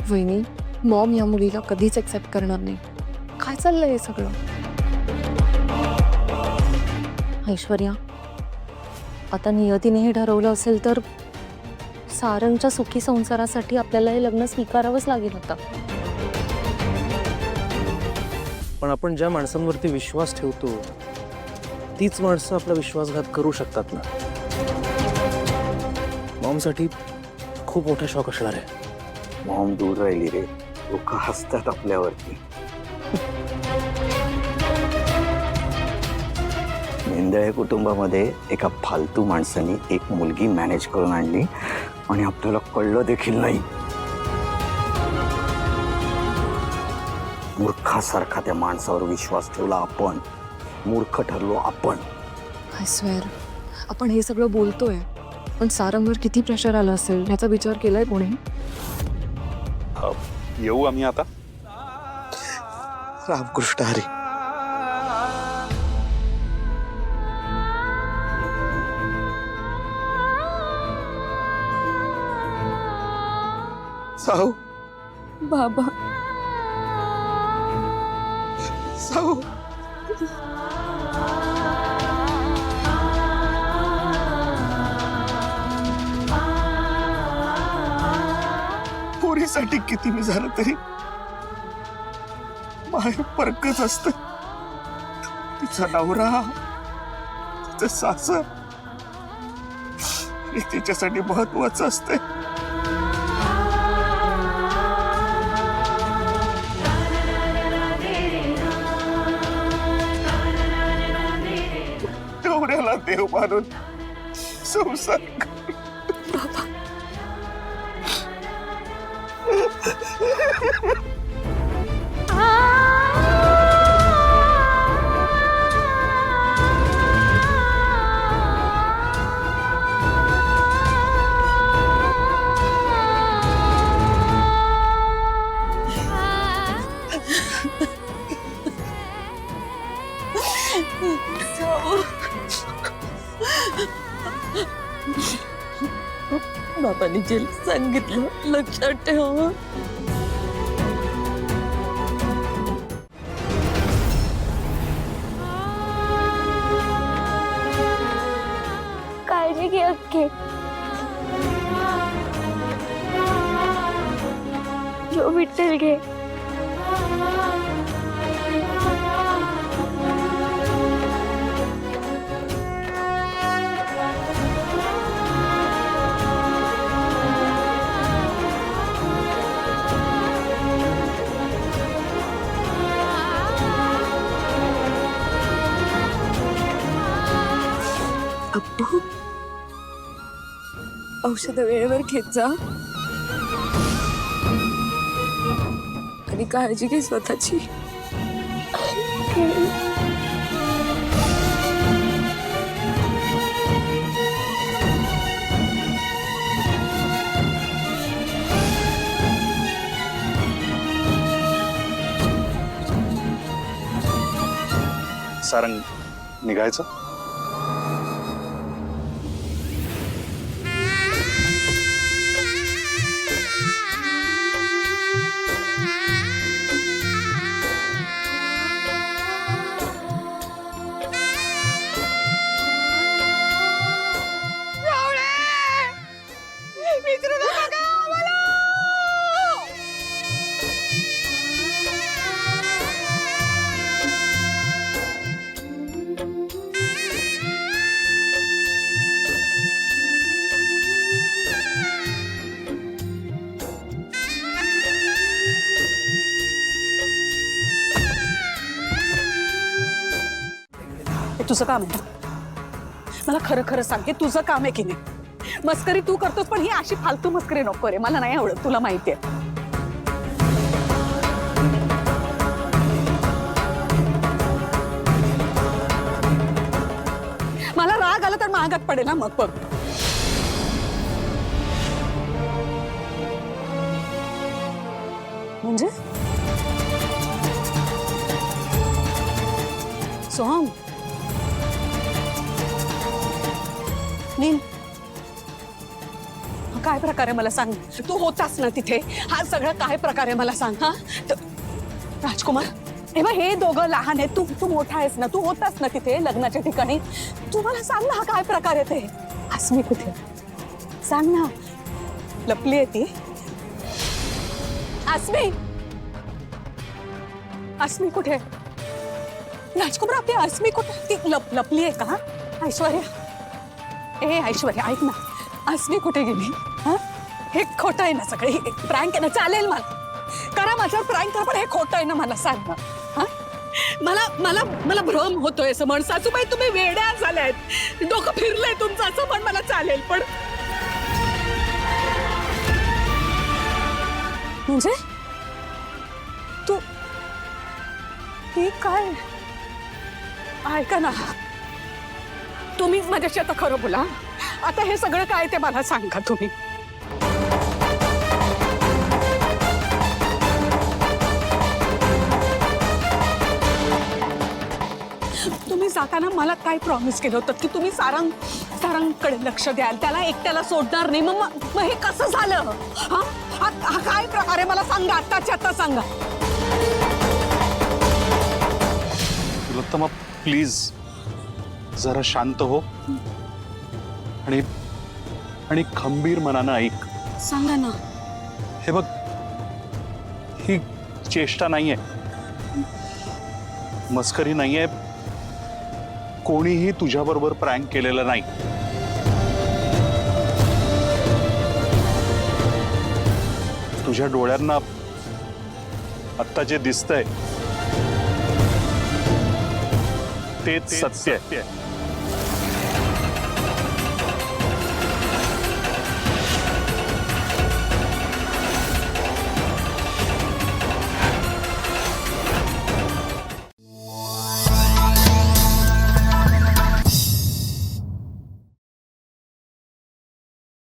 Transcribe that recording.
वहिनी, मॉम या मुलीला कधीच एक्सेप्ट करणार नाही. काय चाललंय हे सगळं? ऐश्वर्या, आता नियतीने हे ठरवलं असेल तर सारंगच्या सुखी संसारासाठी आपल्याला हे लग्न स्वीकारावंच लागेल आता. पण आपण ज्या माणसांवरती विश्वास ठेवतो तीच माणसं आपला विश्वासघात करू शकतात ना. मॉमसाठी खूप मोठा शॉक असणार आहे. मॉम दूर राहिली रे, लोक हसतात आपल्यावरती. मेंदळे कुटुंबामध्ये एका फालतू माणसाने एक मुलगी मॅनेज करून आणली आणि आपल्याला कळलं देखील नाही. मूर्खासारखा त्या माणसावर विश्वास ठेवला आपण. मूर्ख ठरलो आपण. आय स्वेअर, आपण हे सगळं बोलतोय, पण सारंगवर किती प्रेशर आलं असेल ह्याचा विचार केलाय कोणी? येऊ आम्ही आता. रामकृष्ण हरी. साहू, बाबा, साहू. पोरीसाठी किती मी झालं तरी बाहेर परकच असत. तिचा नवरा, तिचं सासर हे तिच्यासाठी महत्वाचं असतंय. तेवढ्याला देव मानून संसार कर. बाबांनी जे सांगितलं लक्षात ठेव. काळजी घे अक्के. जो विठ्ठल घे. अप्पू, औषध वेळेवर घेत जा आणि काळजी घे स्वतःची. सारंग, निघायचं? तुझं काम आहे. मला खरं खरं सांग, तुझं काम आहे की नाही? मस्करी तू करतोस, पण ही अशी फालतू मस्करी नको रे. मला नाही आवडत, तुला माहितीये. मला राग आला तर महागात पडेल ना मग बघ. म्हणजे सोहम, नील, काय प्रकार आहे मला सांग. तू होतास ना तिथे, हा सगळं काय प्रकार आहे मला सांग. हा राजकुमार, हे दोघं लहान आहेत, तू मोठा आहेस ना, तू होतास ना तिथे लग्नाच्या ठिकाणी. तू मला सांग ना, हा काय प्रकार आहे ते. अस्मी कुठे सांग ना. लपली आहे ती. अस्मी, अस्मी कुठे? राजकुमार, आपली अस्मी कुठे? ती लपली आहे का? ऐश्वर्या, ऐश्वर्या ऐक ना, अस्मी कुठे गेली? हा, हे खोटं आहे ना सगळे, प्रँक आहे ना. चालेल मला करा, माझ्यावर प्रँक करा, पण हे खोटं आहे ना, मला सांग ना. हा, मला भ्रम होतोय असं म्हण. सासूबाई तुम्ही वेड्या झाल्यात, डोकं फिरलंय तुमचं असं म्हण, मला चालेल. पण म्हणजे तू हे काय? ऐका ना, तुम्ही माझ्याशी आता खरं बोला. आता हे सगळं काय ते मला सांगा तुम्ही. तुम्ही जाताना मला काय प्रॉमिस केलं होतं की तुम्ही सारंगकडे लक्ष द्याल, त्याला एकट्याला सोडणार नाही. मग हे कसं झालं? हा काय प्रकार आहे मला सांगा, आत्ताच्या आता सांगा. तिलोत्तमा, प्लीज जरा शांत हो आणि खंबीर मनानं ऐक. सांगा ना. हे बघ, ही चेष्टा नाहीये, मस्करी नाहीये. कोणीही तुझ्याबरोबर प्रँक केलेलं नाही. तुझ्या डोळ्यांना आत्ता जे दिसतंय तेच सत्य आहे.